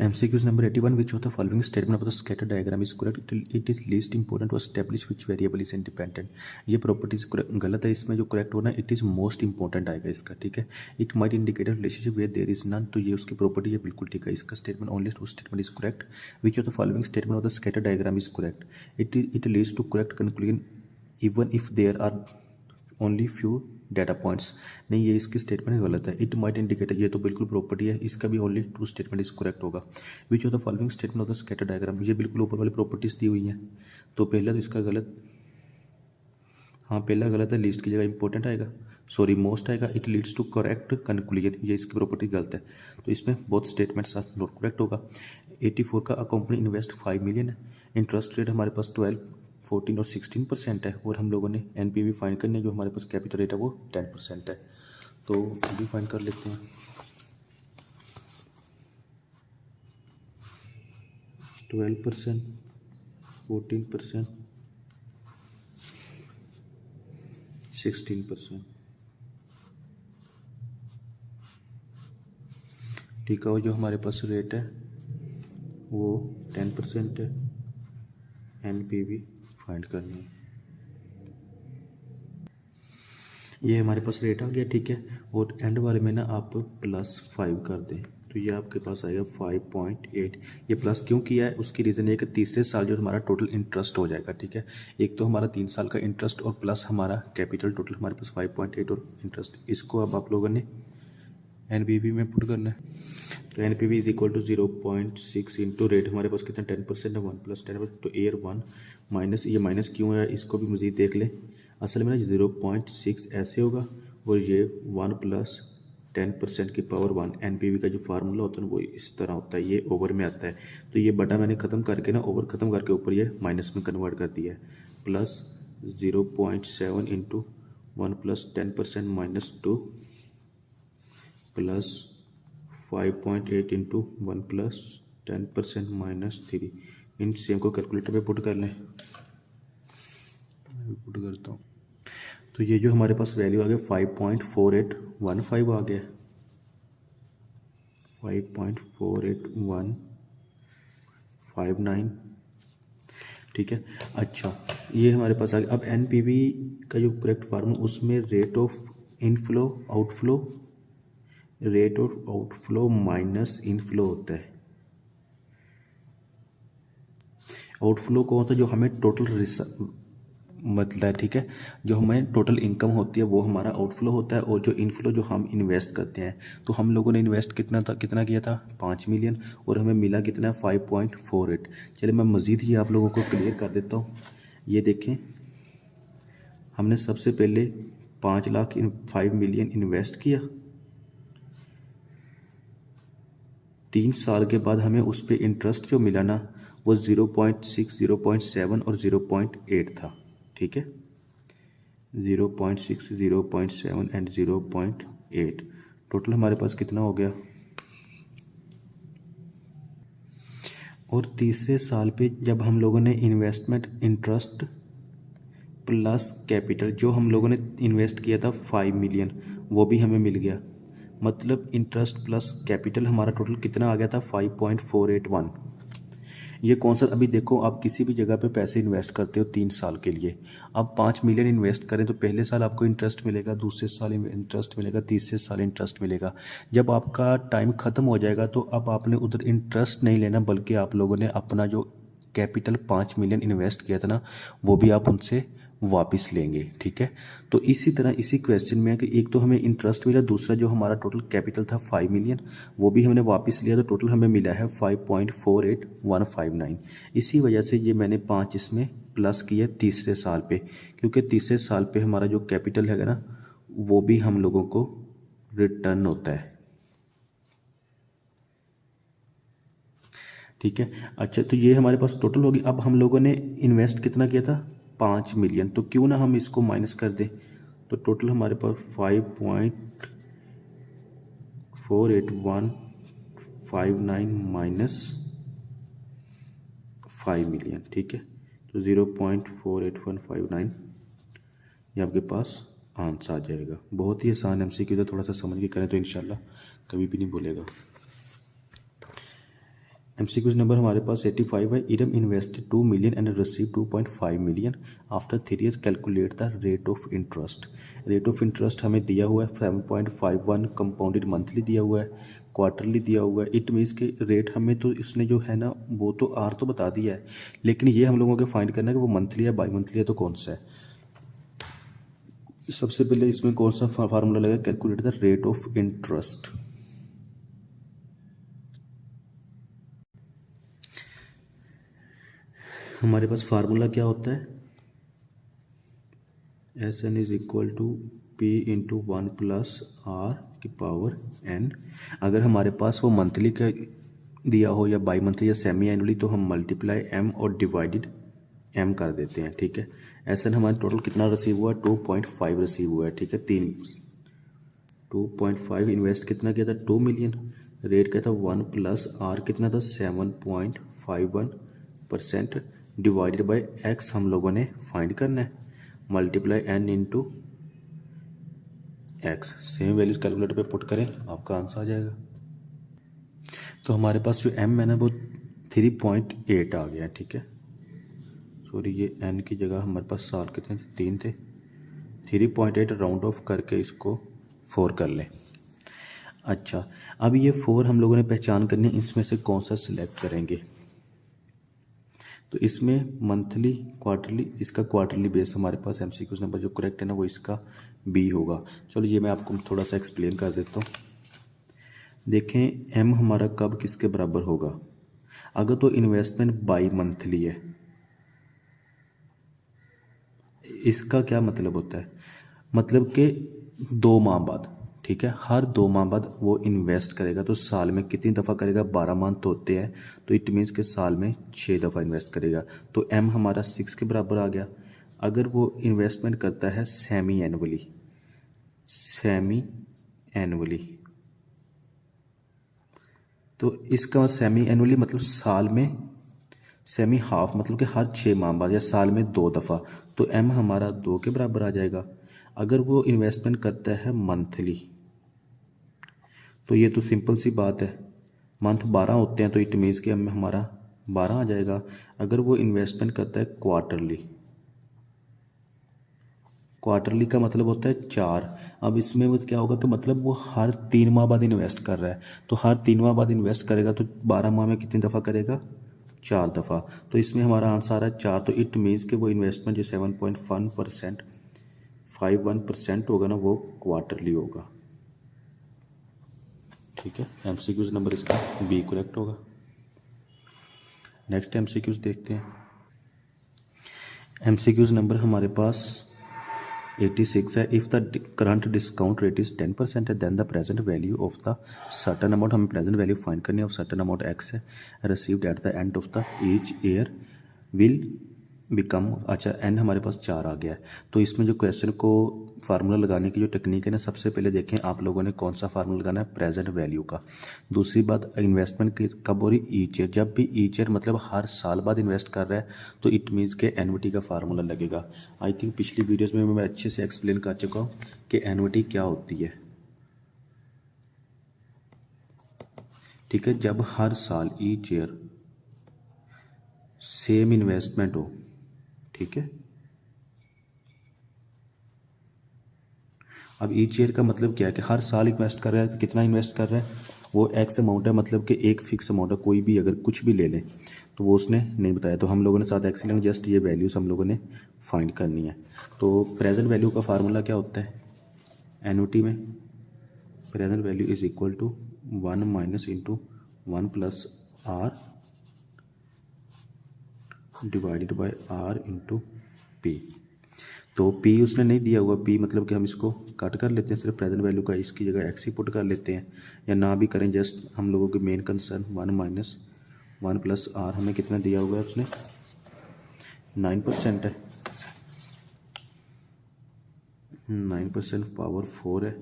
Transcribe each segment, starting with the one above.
MCQs number 81, which of the following statement of the scatter diagram is correct? It is least important to establish which variable is independent. ये properties गलत है, इसमें जो correct होना it is most important आएगा इसका, ठीक है. It might indicate relationship where there is none, तो ये उसकी प्रॉपर्टी है, बिल्कुल ठीक है. इसका statement only two statement is correct. Which of the following statement of the scatter diagram is correct? It leads to correct conclusion even if there are only few data points. नहीं, ये इसकी statement गलत है. It might indicator, ये तो बिल्कुल property है, इसका भी only two statement is correct होगा. Which of the following statement of the scatter diagram, ये बिल्कुल ऊपर वाली प्रॉपर्टीज दी हुई हैं, तो पहला तो इसका गलत, हाँ पहला गलत है, लीस्ट की जगह इंपॉर्टेंट आएगा, सॉरी मोस्ट आएगा. It leads to correct conclusion, ये इसकी प्रॉपर्टी गलत है, तो इसमें बहुत स्टेटमेंट्स नॉट करेक्ट होगा. 84 का अ कंपनी इन्वेस्ट 5 मिलियन है. इंटरेस्ट रेट हमारे पास 12, 14 और 16% है, और हम लोगों ने NPV फाइंड करनी है, जो हमारे पास कैपिटल रेट है वो 10% है, तो अभी फाइंड कर लेते हैं. %12, 14%, 16%. ठीक है, और जो हमारे पास रेट है वो 10% है. NPV फाइंड करनी है. ये हमारे पास रेट आ गया, ठीक है, और एंड वाले में ना आप +5 कर दें, तो ये आपके पास आएगा 5.8. ये प्लस क्यों किया है, उसकी रीज़न ये कि तीसरे साल जो हमारा टोटल इंटरेस्ट हो जाएगा, ठीक है. एक तो हमारा 3 साल का इंटरेस्ट और प्लस हमारा कैपिटल, टोटल हमारे पास 5.8 और इंटरेस्ट. इसको अब आप लोगों ने NPV में पुट करना है. तो NPV is equal to 0.6 into rate हमारे पास कितना 10% है, 1 + 10, तो ईयर 1 माइनस, ये माइनस क्यों है इसको भी मज़ीद देख लें. असल में ना 0.6 ऐसे होगा, और ये 1 + 10% की पावर 1. NPV का जो फार्मूला होता है ना वो इस तरह होता है, ये ओवर में आता है, तो ये बटा मैंने ख़त्म करके ना ओवर ख़त्म करके ऊपर ये माइनस में कन्वर्ट कर दिया है. Plus 0.7 into 1 + 10% -2 plus 5.8 into 1 + 10% -3. In same को कैलकुलेटर पे पुट कर लें, मैं पुट करता हूँ. तो ये जो हमारे पास वैल्यू आ गया 5.4815 आ गया, 5.48159, ठीक है. अच्छा, ये हमारे पास आ गया. अब NPV का जो करेक्ट फार्मूला, उसमें rate of inflow outflow, rate of outflow minus inflow होता है. आउटफ्लो कौन होता है, जो हमें टोटल मतलब है, ठीक है, जो हमें टोटल इनकम होती है वो हमारा आउटफ्लो होता है, और जो इनफ्लो जो हम इन्वेस्ट करते हैं, तो हम लोगों ने इन्वेस्ट कितना किया था 5 मिलियन, और हमें मिला कितना 5.48. चलिए मैं मज़ीद ही आप लोगों को क्लियर कर देता हूँ. ये देखें, हमने सबसे पहले 5 मिलियन इन्वेस्ट किया, 3 साल के बाद हमें उस पर इंटरेस्ट जो मिला ना वो 0.6, 0.7 और 0.8 था, ठीक है. 0.6, 0.7 एंड 0.8, टोटल हमारे पास कितना हो गया. और तीसरे साल पे जब हम लोगों ने इन्वेस्टमेंट इंटरेस्ट प्लस कैपिटल, जो हम लोगों ने इन्वेस्ट किया था 5 मिलियन, वो भी हमें मिल गया. मतलब इंटरेस्ट प्लस कैपिटल हमारा टोटल कितना आ गया था 5.481. ये कौन सा, अभी देखो आप किसी भी जगह पे पैसे इन्वेस्ट करते हो 3 साल के लिए, आप 5 मिलियन इन्वेस्ट करें तो पहले साल आपको इंटरेस्ट मिलेगा, दूसरे साल इंटरेस्ट मिलेगा, तीसरे साल इंटरेस्ट मिलेगा. जब आपका टाइम ख़त्म हो जाएगा तो अब आपने उधर इंटरेस्ट नहीं लेना, बल्कि आप लोगों ने अपना जो कैपिटल 5 मिलियन इन्वेस्ट किया था ना वो भी आप उनसे वापस लेंगे, ठीक है. तो इसी तरह इसी क्वेश्चन में है कि एक तो हमें इंटरेस्ट मिला, दूसरा जो हमारा टोटल कैपिटल था 5 मिलियन वो भी हमने वापस लिया, तो टोटल हमें मिला है 5.48159. इसी वजह से ये मैंने 5 इसमें प्लस किया तीसरे साल पे, क्योंकि तीसरे साल पे हमारा जो कैपिटल है ना वो भी हम लोगों को रिटर्न होता है, ठीक है. अच्छा, तो ये हमारे पास टोटल होगी. अब हम लोगों ने इन्वेस्ट कितना किया था 5 मिलियन, तो क्यों ना हम इसको माइनस कर दें, तो टोटल हमारे पास 5.48159 माइनस 5 मिलियन, ठीक है. तो 0.48159 ये आपके पास आंसर आ जाएगा. बहुत ही आसान MCQ था, थोड़ा सा समझ के करें तो इंशाल्लाह कभी भी नहीं भूलेगा. MCQs नंबर हमारे पास 85 है। Iram invested 2 million and receive 2.5 million after 3 years, calculate the rate of interest. Rate of interest हमें दिया हुआ है 7.51, कंपाउंडेड मंथली दिया हुआ है, क्वार्टरली दिया हुआ है। इट मीन्स के रेट हमें तो इसने जो है ना वो तो आर तो बता दिया है, लेकिन ये हम लोगों को फाइंड करना है कि वो मंथली या बाई मंथली है तो कौन सा है। सबसे पहले इसमें कौन सा फार्मूला लगेगा, calculate the rate of interest. हमारे पास फार्मूला क्या होता है, S N is equal to P into 1 plus R की पावर एन। अगर हमारे पास वो मंथली का दिया हो या बाई मंथली या सेमी एनुअली तो हम मल्टीप्लाई एम और डिवाइडेड एम कर देते हैं। ठीक है, एस एन हमारे टोटल कितना रिसीव हुआ, 2.5 रिसीव हुआ है। ठीक है, 2.5 इन्वेस्ट कितना किया था, 2 मिलियन। रेट क्या था 1 प्लस आर कितना था 7.51% डिवाइडेड बाई एक्स हम लोगों ने फाइंड करना है, multiply N into X. Same values calculator पे पुट करें, आपका आंसर आ जाएगा। तो हमारे पास जो एम है ना वो 3.8 आ गया। ठीक है, सॉरी ये एन की जगह हमारे पास साल कितने थे, 3 थे। 3.8 राउंड ऑफ करके इसको 4 कर लें। अच्छा, अब ये 4 हम लोगों ने पहचान करनी है, इसमें से कौन सा सिलेक्ट करेंगे। तो इसमें मंथली क्वार्टरली, इसका क्वार्टरली बेस हमारे पास MCQs नंबर जो करेक्ट है ना वो इसका बी होगा। चलो ये मैं आपको थोड़ा सा एक्सप्लेन कर देता हूँ। देखें एम हमारा कब किसके बराबर होगा, अगर तो इन्वेस्टमेंट बाई मंथली है। इसका क्या मतलब होता है, मतलब कि 2 माह बाद। ठीक है, हर 2 माह बाद वो इन्वेस्ट करेगा, तो साल में कितनी दफ़ा करेगा, 12 मंथ होते हैं, तो इट मीन्स के साल में 6 दफ़ा इन्वेस्ट करेगा। तो एम हमारा 6 के बराबर आ गया। अगर वो इन्वेस्टमेंट करता है सेमी एनुअली तो इसका सेमी एनुअली मतलब साल में, सेमी हाफ मतलब कि हर 6 माह बाद या साल में 2 दफ़ा, तो एम हमारा 2 के बराबर आ जाएगा। अगर वो इन्वेस्टमेंट करता है मंथली तो ये तो सिंपल सी बात है, मंथ 12 होते हैं, तो इट मीन्स कि एम हमारा 12 आ जाएगा। अगर वो इन्वेस्टमेंट करता है क्वार्टरली का मतलब होता है 4। अब इसमें वो क्या होगा कि मतलब वो हर 3 माह बाद इन्वेस्ट कर रहा है, तो हर 3 माह बाद इन्वेस्ट करेगा तो 12 माह में कितनी दफ़ा करेगा, 4 दफ़ा। तो इसमें हमारा आंसर आ रहा है 4। तो इट मीन्स कि वो इन्वेस्टमेंट जो 7.51% होगा ना वो क्वार्टरली होगा। ठीक है, MCQs नंबर इसका बी करेक्ट होगा। नेक्स्ट MCQs देखते हैं। MCQs नंबर हमारे पास 86 है। If the current discount rate is 10% है then the present value of the certain amount, हमें प्रेजेंट वैल्यू फाइंड करनी है ऑफ सर्टन अमाउंट एक्स है received at the end of the each year will become. अच्छा, N हमारे पास 4 आ गया है। तो इसमें जो क्वेश्चन को फार्मूला लगाने की जो टेक्निक है ना, सबसे पहले देखें आप लोगों ने कौन सा फार्मूला लगाना है, प्रेजेंट वैल्यू का। दूसरी बात, इन्वेस्टमेंट की कब हो रही, ईच ईयर। जब भी ईच ईयर मतलब हर साल बाद इन्वेस्ट कर रहा है तो इट मीन्स के एनुइटी का फार्मूला लगेगा। आई थिंक पिछली वीडियोज़ में मैं अच्छे से एक्सप्लेन कर चुका हूँ कि एनुइटी क्या होती है। ठीक है, जब हर साल ईच ईयर सेम इन्वेस्टमेंट हो। ठीक है, अब ईच ईयर का मतलब क्या है कि हर साल इन्वेस्ट कर रहा है, तो कितना इन्वेस्ट कर रहा है, वो एक्स अमाउंट है, मतलब कि एक फिक्स अमाउंट है। कोई भी अगर कुछ भी ले लें तो वो उसने नहीं बताया, तो हम लोगों ने साथ एक्स लेंगे, जस्ट ये वैल्यूज़ हम लोगों ने फाइंड करनी है। तो प्रेजेंट वैल्यू का फार्मूला क्या होता है एनुइटी में, present value is equal to 1 minus into 1 plus R divided by R into P. तो पी उसने नहीं दिया हुआ, पी मतलब कि हम इसको कट कर लेते हैं, सिर्फ प्रेजेंट वैल्यू का इसकी जगह एक्स ही पुट कर लेते हैं, या ना भी करें, जस्ट हम लोगों के main concern 1 minus 1 plus R हमें कितना दिया हुआ है उसने 9% है, 9% पावर 4 है,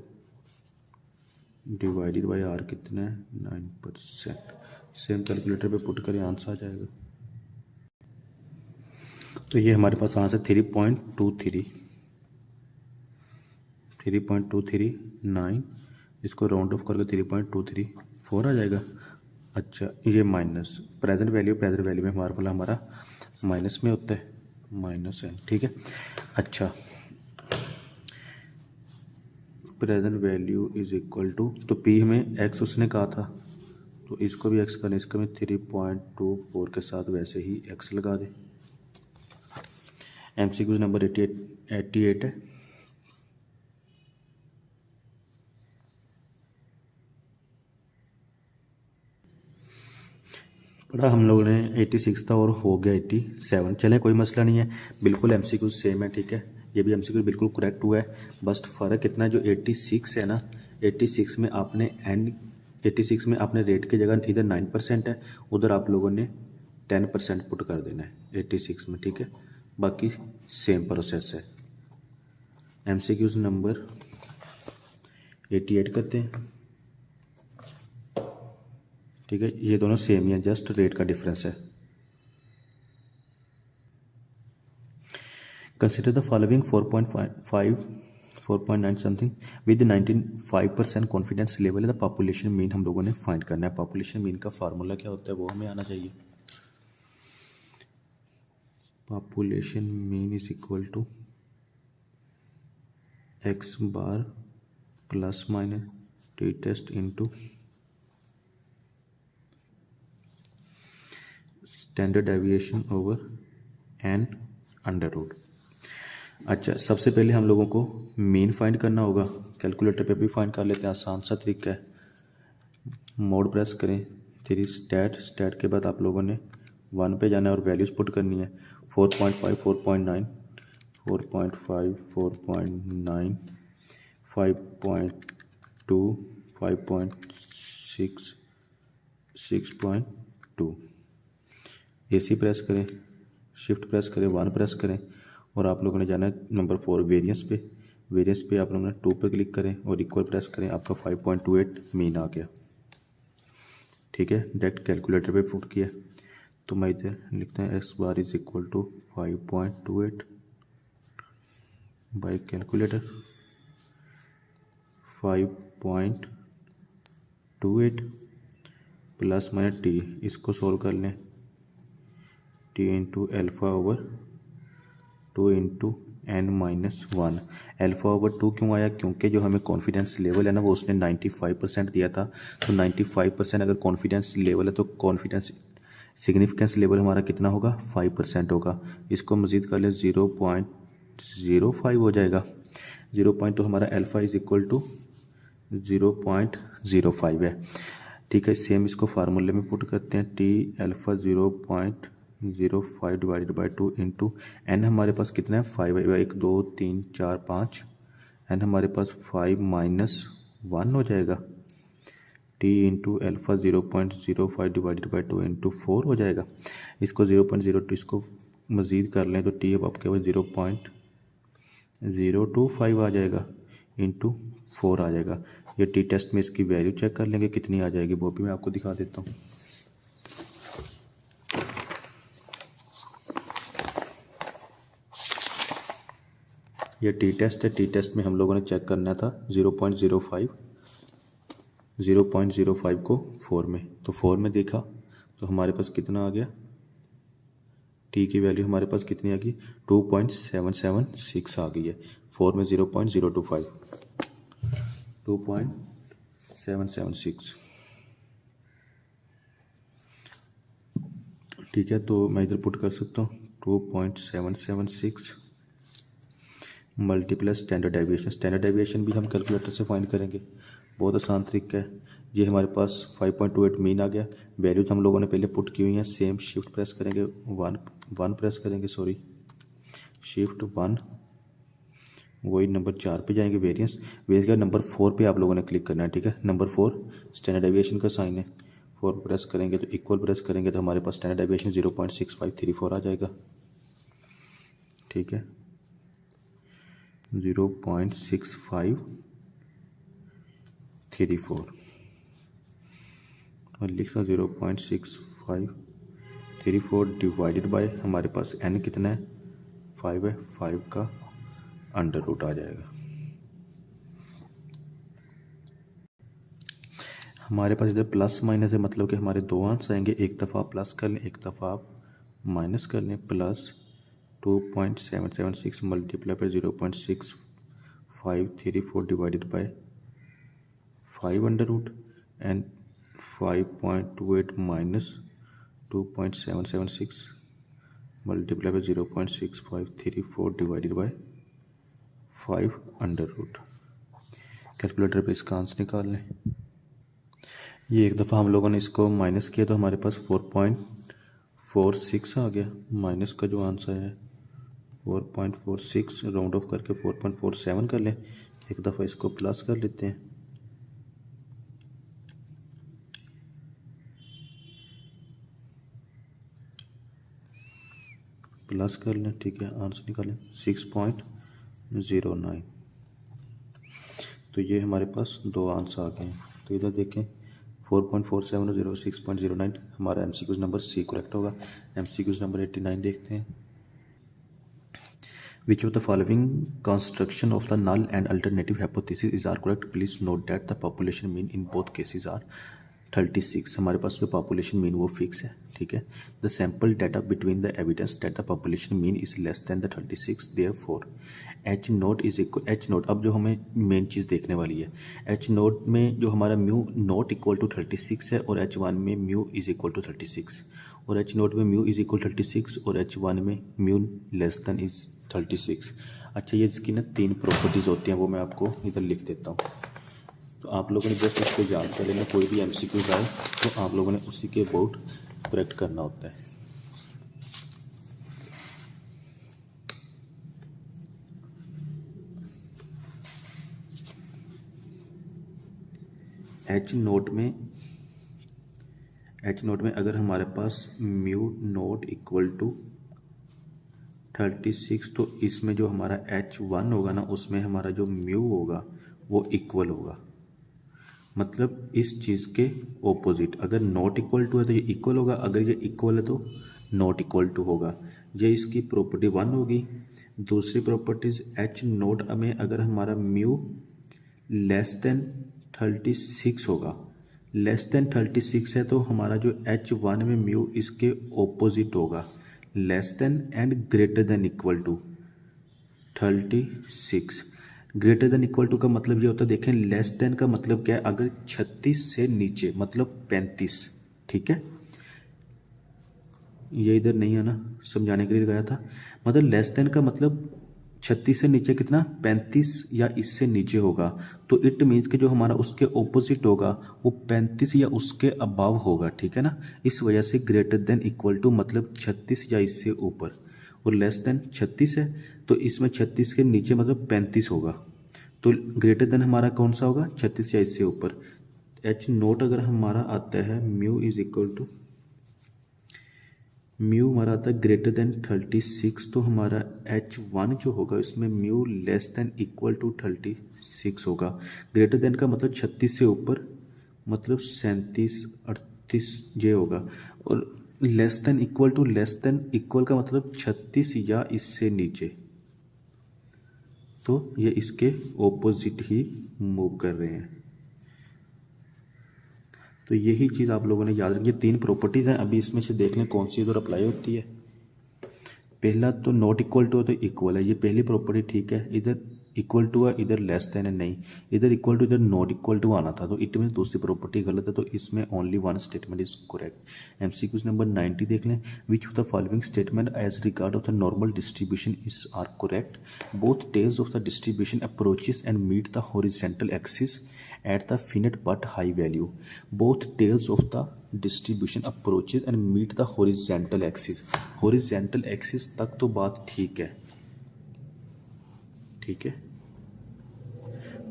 डिवाइडेड बाई आर कितना है 9%। सेम कैलकुलेटर पे पुट करें, आंसर आ जाएगा। तो ये हमारे पास आंसर 3.239, इसको राउंड ऑफ करके 3.234 आ जाएगा। अच्छा, ये माइनस प्रेजेंट वैल्यू में फार्मूला हमारा माइनस में होता है, माइनस n, ठीक है। अच्छा, present value is equal to, तो p हमें x उसने कहा था, तो इसको भी x करने, इसका में 3.24 के साथ वैसे ही x लगा दे। MCQ नंबर 88 है। पढ़ा हम लोगों ने 86 था और हो गया 87। चलें, कोई मसला नहीं है, बिल्कुल MCQ सेम है, ठीक है। ये भी MCQ बिल्कुल करेक्ट हुआ है, बस फ़र्क इतना है, जो 86 है ना, 86 में आपने 86 में आपने रेट की जगह इधर 9% है, उधर आप लोगों ने 10% पुट कर देना है 86 में, ठीक है। बाकी सेम प्रोसेस है। MCQ नंबर 88 करते हैं, ठीक है। ये दोनों सेम ही है, जस्ट रेट का डिफरेंस है। Consider the following 4.5 4.9 something with 95% confidence level है द पॉपुलेशन मीन हम लोगों ने फाइंड करना है। पॉपुलेशन मीन का फार्मूला क्या होता है वो हमें आना चाहिए। Population mean is equal to x bar plus minus T test into standard deviation over n under root. अच्छा, सबसे पहले हम लोगों को मीन फाइंड करना होगा। कैलकुलेटर पे भी फाइंड कर लेते हैं, आसान सा तरीका है। मोड प्रेस करें, 3 स्टैट के बाद आप लोगों ने 1 पे जाना है और वैल्यूज़ पुट करनी है। 4.5 4.9 4.5 4.9 5.2 5.6 6.2। AC प्रेस करें, शिफ्ट प्रेस करें, 1 प्रेस करें और आप लोगों ने जाना है नंबर 4 वेरिएंस पे। वेरिएंस पे आप लोगों ने 2 पे क्लिक करें और इक्वल प्रेस करें, आपका 5.28 मीन आ गया, ठीक है। डायरेक्ट कैलकुलेटर पे पुट किया, तो मैं इधर लिखते हैं x bar is equal to 5.28 by calculator 5.28 plus minus T, इसको सोल्व कर लें, T into alpha over 2 into n-1। Alpha over 2 क्यों आया? क्योंकि जो हमें कॉन्फिडेंस लेवल है ना वो उसने 95% दिया था, तो 95% अगर कॉन्फिडेंस लेवल है तो कॉन्फिडेंस सिग्निफिकेंस लेवल हमारा कितना होगा? 5% होगा। इसको मज़ीद कर ले 0.05 हो जाएगा। 0 तो हमारा अल्फ़ा इज़ इक्वल टू 0.05 है, ठीक है। सेम इसको फार्मूले में पुट करते हैं, T alpha 0.05 divided by 2 into N हमारे पास कितना है? 5 है, 1 2 3 4 5, एन हमारे पास 5 माइनस 1 हो जाएगा। T into alpha 0.05 divided by 2 into 4 हो जाएगा। इसको 0.02 इसको मज़ीद कर लें तो टी अब आपके पास 0.025 आ जाएगा इंटू 4 आ जाएगा। ये टी टेस्ट में इसकी वैल्यू चेक कर लेंगे कितनी आ जाएगी, वो भी मैं आपको दिखा देता हूँ। ये टी टेस्ट है, टी टेस्ट में हम लोगों ने चेक करना था 0.05 को 4 में, तो 4 में देखा तो हमारे पास कितना आ गया? टी की वैल्यू हमारे पास कितनी आ गई? 2.776 आ गई है। 4 में 0.025 2.776, ठीक है। तो मैं इधर पुट कर सकता हूँ 2.776 multiplies standard deviation. Standard deviation भी हम कैलकुलेटर से फाइंड करेंगे, बहुत आसान तरीका है। ये हमारे पास 5.28 मीन आ गया। वैल्यूज हम लोगों ने पहले पुट की हुई हैं, सेम शिफ्ट प्रेस करेंगे, वन प्रेस करेंगे, सॉरी शिफ्ट 1, वही नंबर 4 पे जाएंगे, वेरिएंस का नंबर 4 पे आप लोगों ने क्लिक करना है, ठीक है। नंबर 4 स्टैंडर्ड डेविएशन का साइन है, 4 प्रेस करेंगे तो इक्वल प्रेस करेंगे तो हमारे पास स्टैंडर्ड डेविएशन 0.6534 आ जाएगा, ठीक है। 0.6534 और लिख सकते 0.6534 डिवाइडेड बाय हमारे पास n कितना है? 5 है, 5 का अंडर रूट आ जाएगा। हमारे पास इधर प्लस माइनस है, मतलब कि हमारे दो आंसर आएंगे, एक दफ़ा आप प्लस कर लें, एक दफ़ा आप माइनस कर लें। Plus 2.776 multiply by 0.6534 divided by 5 under root and 5.28 minus 2.776 multiply by 0.6534 divided by 5 under root. Calculator पे इसका आंसर निकाल लें। ये एक दफ़ा हम लोगों ने इसको माइनस किया तो हमारे पास 4.46 आ गया। माइनस का जो आंसर है 4.46 राउंड ऑफ करके 4.47 कर लें। एक दफ़ा इसको प्लस कर लेते हैं। प्लस कर लें, ठीक है, आंसर निकालें 6.09। तो ये हमारे पास दो आंसर आ गए हैं। तो इधर देखें 4.47 और 6.09 हमारा MCQ नंबर सी करेक्ट होगा। MCQ नंबर 89 देखते हैं। Which of the following construction of the null and alternative hypothesis is are correct? Please note that the population mean in both cases are 36। हमारे पास जो population mean वो fix है, ठीक है। The sample data between the evidence that the population mean is less than the 36, therefore H note is equal H note. अब जो हमें main चीज़ देखने वाली है, H नोट में जो हमारा म्यू नॉट इक्वल टू 36 है और H1 में म्यू इज इक्वल टू 36, और H नोट में म्यू इज इक्वल 36 और H1 में म्यू लेस देन इज 36। अच्छा, ये इसकी ना तीन प्रॉपर्टीज़ होती हैं, वो मैं आपको इधर लिख देता हूँ। तो आप लोगों ने जस्ट इसको याद कर लेना। कोई भी MCQ आए तो आप लोगों ने उसी के अबाउट करेक्ट करना होता है। H नोट में अगर हमारे पास म्यू नोट इक्वल टू 36 तो इसमें जो हमारा H1 होगा ना, उसमें हमारा जो म्यू होगा वो इक्वल होगा। मतलब इस चीज़ के ऑपोजिट, अगर नॉट इक्वल टू है तो ये इक्वल होगा, अगर ये इक्वल है तो नॉट इक्वल टू होगा। ये इसकी प्रॉपर्टी 1 होगी। दूसरी प्रॉपर्टीज़ H नोट में अगर हमारा म्यू लेस देन 36 होगा, लेस देन 36 है तो हमारा जो H1 में म्यू इसके ऑपोजिट होगा, less than and greater than equal to 36। Greater than equal to का मतलब ये होता है, देखें लेस देन का मतलब क्या है, अगर 36 से नीचे मतलब 35, ठीक है। ये इधर नहीं है ना, समझाने के लिए लगाया था। मतलब लेस देन का मतलब 36 से नीचे कितना, 35 या इससे नीचे होगा। तो इट मीन्स कि जो हमारा उसके ऑपोजिट होगा वो 35 या उसके अबाव होगा, ठीक है ना। इस वजह से ग्रेटर देन इक्वल टू मतलब 36 या इससे ऊपर, और लेस देन 36 है तो इसमें 36 के नीचे मतलब 35 होगा। तो ग्रेटर देन हमारा कौन सा होगा, 36 या इससे ऊपर। H नोट अगर हमारा आता है mu is equal to, mu हमारा आता है ग्रेटर देन 36, तो हमारा H1 जो होगा इसमें mu less than equal to 36 होगा। ग्रेटर देन का मतलब 36 से ऊपर मतलब 37 38 जे होगा, और less than equal to less than equal का मतलब 36 या इससे नीचे, तो ये इसके ऑपोजिट ही मूव कर रहे हैं। तो यही चीज़ आप लोगों ने याद रखी। तीन प्रॉपर्टीज़ हैं, अभी इसमें से देख लें कौन सी इधर अप्लाई होती है। पहला तो नॉट इक्वल टू है तो इक्वल है, ये पहली प्रॉपर्टी ठीक है। इधर इक्वल टू है, इधर लेस देन है, नहीं इधर इक्वल टू इधर नॉट इक्वल टू आना था, तो इट मीन दूसरी प्रॉपर्टी गलत है। तो इसमें only one statement is correct. MCQ number 90 देख लें। Which of the following statement as regard of the normal distribution is are correct. Both tails of the distribution approaches and meet the horizontal axis at the finite but high value. Both tails of the distribution approaches and meet the horizontal axis. Horizontal axis तक तो बात ठीक है, ठीक है।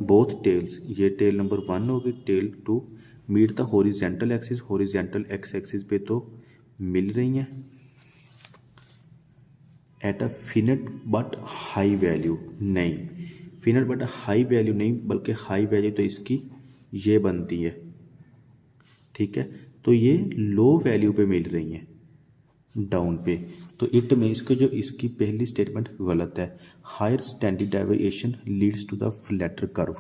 Both tails, ये tail number 1 होगी, tail 2 meet the horizontal axis, horizontal X axis पे तो मिल रही हैं। At a finite but high value, नहीं फिनिट बट हाई वैल्यू नहीं, बल्कि हाई वैल्यू तो इसकी ये बनती है, ठीक है। तो ये लो वैल्यू पे मिल रही हैं डाउन पे, तो इट मीन्स कि जो इसकी पहली स्टेटमेंट गलत है। Higher standard deviation leads to the flatter curve.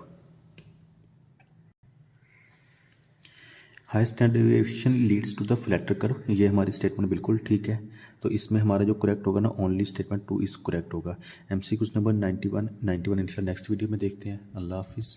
High standard deviation leads to the flatter curve, ये हमारी स्टेटमेंट बिल्कुल ठीक है। तो इसमें हमारा जो करेक्ट होगा ना, ओनली स्टेटमेंट 2 इज करेक्ट होगा। MCQ नंबर 91 इंशाल्लाह नेक्स्ट वीडियो में देखते हैं। अल्लाह हाफिज़।